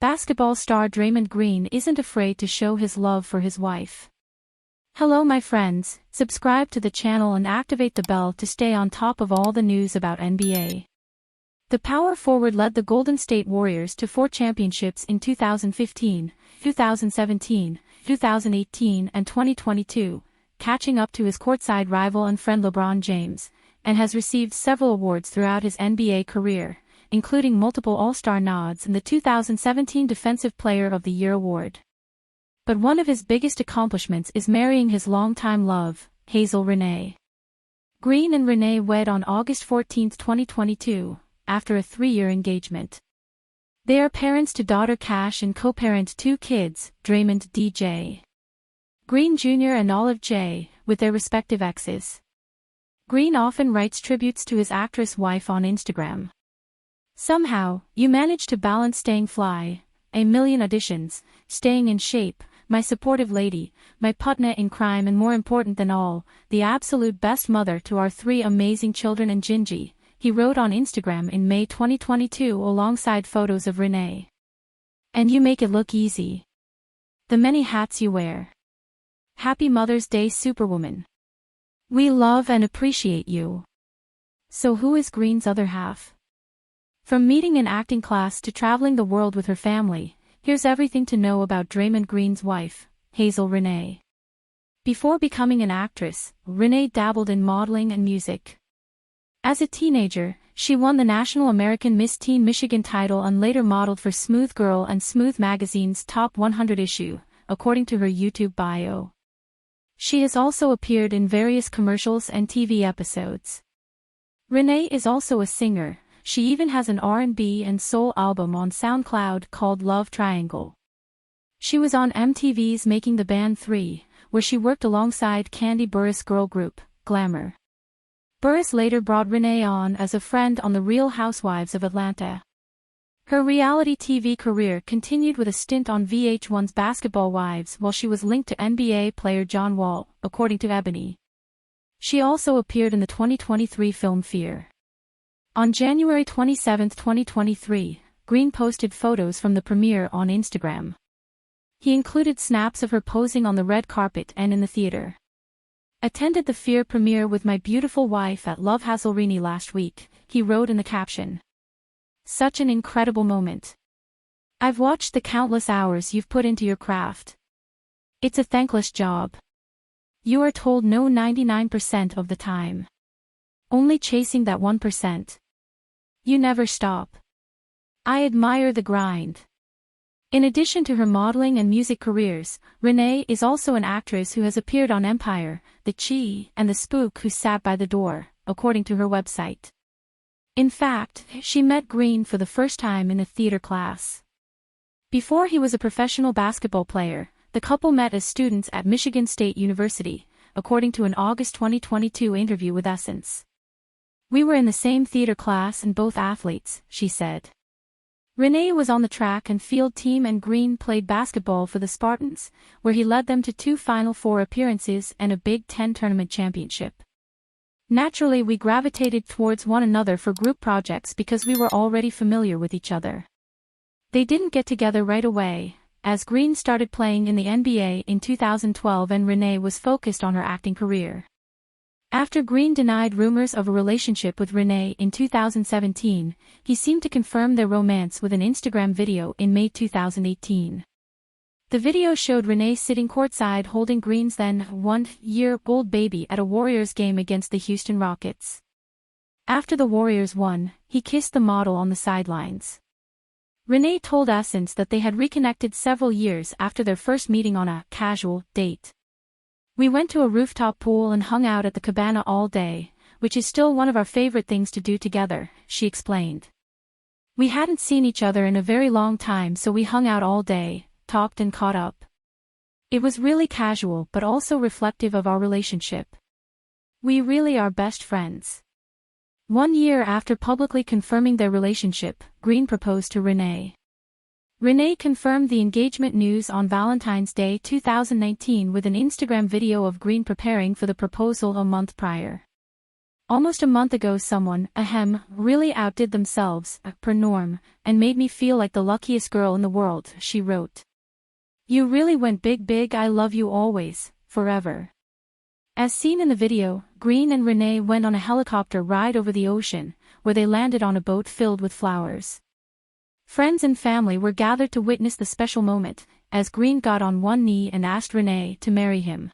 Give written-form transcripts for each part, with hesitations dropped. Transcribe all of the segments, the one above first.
Basketball star Draymond Green isn't afraid to show his love for his wife. Hello my friends, subscribe to the channel and activate the bell to stay on top of all the news about NBA. The power forward led the Golden State Warriors to 4 championships in 2015, 2017, 2018 and 2022, catching up to his courtside rival and friend LeBron James, and has received several awards throughout his NBA career, including multiple All-Star nods and the 2017 Defensive Player of the Year award. But one of his biggest accomplishments is marrying his longtime love, Hazel Renee. Green and Renee wed on August 14, 2022, after a 3-year engagement. They are parents to daughter Cash and co-parent 2 kids, Draymond DJ. Green Jr. and Olive J., with their respective exes. Green often writes tributes to his actress wife on Instagram. Somehow, you manage to balance staying fly, a million auditions, staying in shape, my supportive lady, my partner in crime and more important than all, the absolute best mother to our 3 amazing children and Gingy, he wrote on Instagram in May 2022 alongside photos of Renee. And you make it look easy. The many hats you wear. Happy Mother's Day Superwoman. We love and appreciate you. So who is Green's other half? From meeting in acting class to traveling the world with her family, here's everything to know about Draymond Green's wife, Hazel Renee. Before becoming an actress, Renee dabbled in modeling and music. As a teenager, she won the National American Miss Teen Michigan title and later modeled for Smooth Girl and Smooth Magazine's Top 100 issue, according to her YouTube bio. She has also appeared in various commercials and TV episodes. Renee is also a singer. She even has an R&B and soul album on SoundCloud called Love Triangle. She was on MTV's Making the Band 3, where she worked alongside Kandi Burruss' girl group, Glamour. Burruss later brought Renee on as a friend on The Real Housewives of Atlanta. Her reality TV career continued with a stint on VH1's Basketball Wives while she was linked to NBA player John Wall, according to Ebony. She also appeared in the 2023 film Fear. On January 27, 2023, Green posted photos from the premiere on Instagram. He included snaps of her posing on the red carpet and in the theater. Attended the Fear premiere with my beautiful wife at Love Hazel Renee last week, he wrote in the caption. Such an incredible moment. I've watched the countless hours you've put into your craft. It's a thankless job. You are told no 99% of the time. Only chasing that 1%. You never stop. I admire the grind. In addition to her modeling and music careers, Renee is also an actress who has appeared on Empire, The Chi, and The Spook Who Sat by the Door, according to her website. In fact, she met Green for the first time in a theater class. Before he was a professional basketball player, the couple met as students at Michigan State University, according to an August 2022 interview with Essence. We were in the same theater class and both athletes, she said. Renee was on the track and field team and Green played basketball for the Spartans, where he led them to 2 Final Four appearances and a Big Ten tournament championship. Naturally we gravitated towards one another for group projects because we were already familiar with each other. They didn't get together right away, as Green started playing in the NBA in 2012 and Renee was focused on her acting career. After Green denied rumors of a relationship with Renee in 2017, he seemed to confirm their romance with an Instagram video in May 2018. The video showed Renee sitting courtside holding Green's then 1-year-old baby at a Warriors game against the Houston Rockets. After the Warriors won, he kissed the model on the sidelines. Renee told Essence that they had reconnected several years after their first meeting on a casual date. We went to a rooftop pool and hung out at the cabana all day, which is still one of our favorite things to do together, she explained. We hadn't seen each other in a very long time so we hung out all day, talked and caught up. It was really casual but also reflective of our relationship. We really are best friends. 1 year after publicly confirming their relationship, Green proposed to Renee. Renee confirmed the engagement news on Valentine's Day 2019 with an Instagram video of Green preparing for the proposal a month prior. Almost a month ago someone, really outdid themselves, per norm, and made me feel like the luckiest girl in the world, she wrote. You really went big, I love you always, forever. As seen in the video, Green and Renee went on a helicopter ride over the ocean, where they landed on a boat filled with flowers. Friends and family were gathered to witness the special moment, as Green got on one knee and asked Renee to marry him.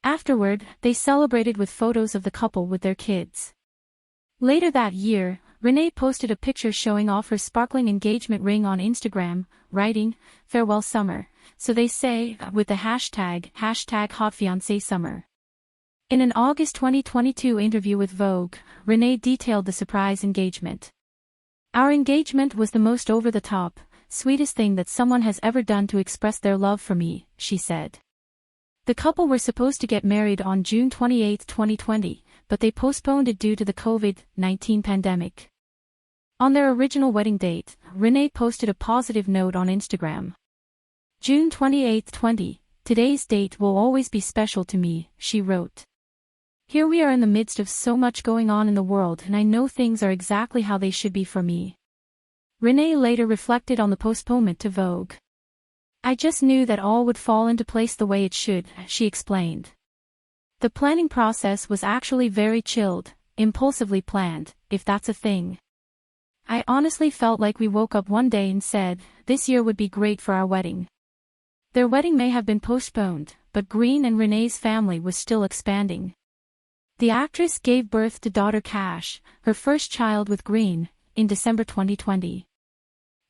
Afterward, they celebrated with photos of the couple with their kids. Later that year, Renee posted a picture showing off her sparkling engagement ring on Instagram, writing, "Farewell summer," so they say, with the hashtag #HotFianceSummer. In an August 2022 interview with Vogue, Renee detailed the surprise engagement. Our engagement was the most over-the-top, sweetest thing that someone has ever done to express their love for me, she said. The couple were supposed to get married on June 28, 2020, but they postponed it due to the COVID-19 pandemic. On their original wedding date, Renee posted a positive note on Instagram. June 28, 20, today's date will always be special to me, she wrote. Here we are in the midst of so much going on in the world and I know things are exactly how they should be for me. Renee later reflected on the postponement to Vogue. I just knew that all would fall into place the way it should, she explained. The planning process was actually very chilled, impulsively planned, if that's a thing. I honestly felt like we woke up one day and said, this year would be great for our wedding. Their wedding may have been postponed, but Green and Renee's family was still expanding. The actress gave birth to daughter Cash, her first child with Green, in December 2020.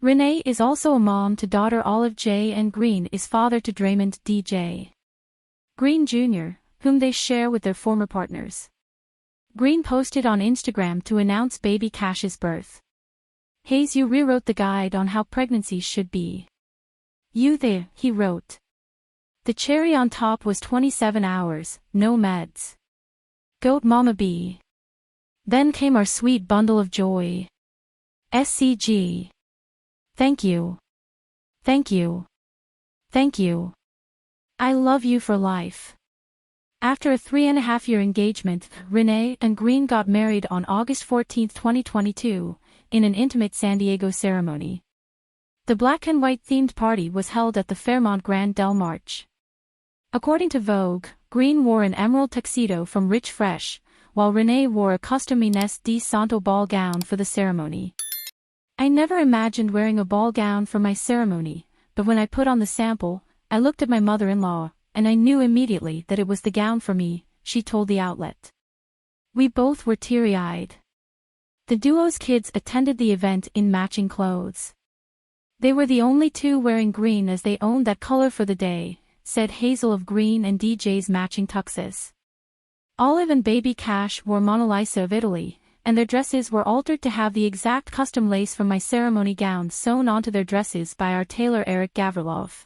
Renee is also a mom to daughter Olive J and Green is father to Draymond DJ. Green Jr., whom they share with their former partners. Green posted on Instagram to announce baby Cash's birth. Hayes, you rewrote the guide on how pregnancies should be. You there, he wrote. The cherry on top was 27 hours, no meds. Goat Mama B. Then came our sweet bundle of joy. SCG. Thank you. Thank you. Thank you. I love you for life. After a 3.5-year engagement, Renee and Green got married on August 14, 2022, in an intimate San Diego ceremony. The black and white themed party was held at the Fairmont Grand Del March. According to Vogue, Green wore an emerald tuxedo from Rich Fresh, while Renee wore a custom Inés de Santo ball gown for the ceremony. I never imagined wearing a ball gown for my ceremony, but when I put on the sample, I looked at my mother-in-law, and I knew immediately that it was the gown for me, she told the outlet. We both were teary-eyed. The duo's kids attended the event in matching clothes. They were the only two wearing green as they owned that color for the day, said Hazel of Green and DJ's matching tuxes. Olive and baby Cash wore Mona Lisa of Italy, and their dresses were altered to have the exact custom lace from my ceremony gown sewn onto their dresses by our tailor Eric Gavrilov.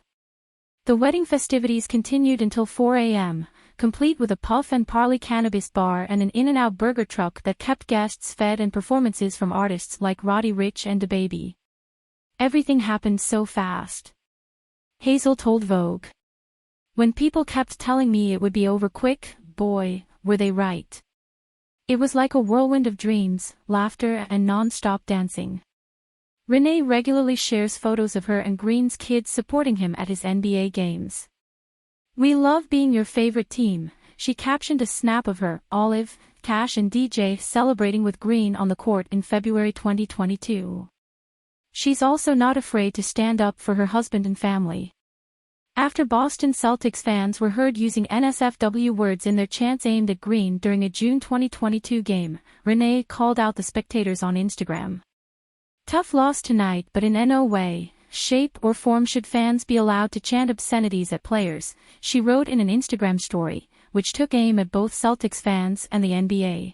The wedding festivities continued until 4 a.m., complete with a puff and parley cannabis bar and an In-N-Out burger truck that kept guests fed and performances from artists like Roddy Ricch and DaBaby. Everything happened so fast. Hazel told Vogue. When people kept telling me it would be over quick, boy, were they right. It was like a whirlwind of dreams, laughter and non-stop dancing. Renee regularly shares photos of her and Green's kids supporting him at his NBA games. We love being your favorite team, she captioned a snap of her, Olive, Cash and DJ celebrating with Green on the court in February 2022. She's also not afraid to stand up for her husband and family. After Boston Celtics fans were heard using NSFW words in their chants aimed at Green during a June 2022 game, Renee called out the spectators on Instagram. Tough loss tonight, but in no way, shape or form should fans be allowed to chant obscenities at players, she wrote in an Instagram story, which took aim at both Celtics fans and the NBA.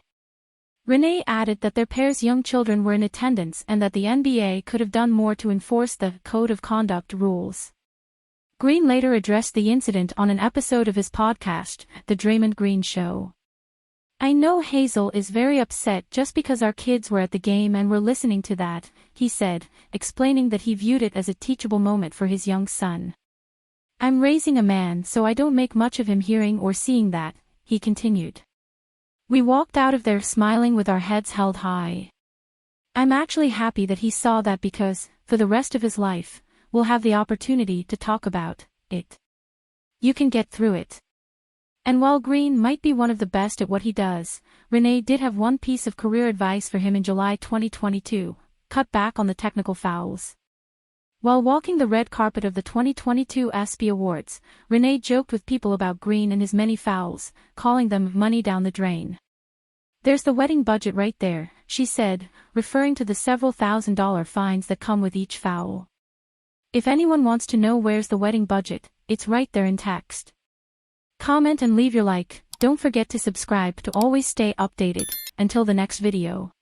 Renee added that their pair's young children were in attendance and that the NBA could have done more to enforce the Code of Conduct rules. Green later addressed the incident on an episode of his podcast, The Draymond Green Show. I know Hazel is very upset just because our kids were at the game and were listening to that, he said, explaining that he viewed it as a teachable moment for his young son. I'm raising a man so I don't make much of him hearing or seeing that, he continued. We walked out of there smiling with our heads held high. I'm actually happy that he saw that because, for the rest of his life, we'll have the opportunity to talk about it. You can get through it. And while Green might be one of the best at what he does, Renee did have one piece of career advice for him in July 2022, cut back on the technical fouls. While walking the red carpet of the 2022 ESPY Awards, Renee joked with people about Green and his many fouls, calling them money down the drain. There's the wedding budget right there, she said, referring to the several $1,000 fines that come with each foul. If anyone wants to know where's the wedding budget, it's right there in text. Comment and leave your like. Don't forget to subscribe to always stay updated. Until the next video.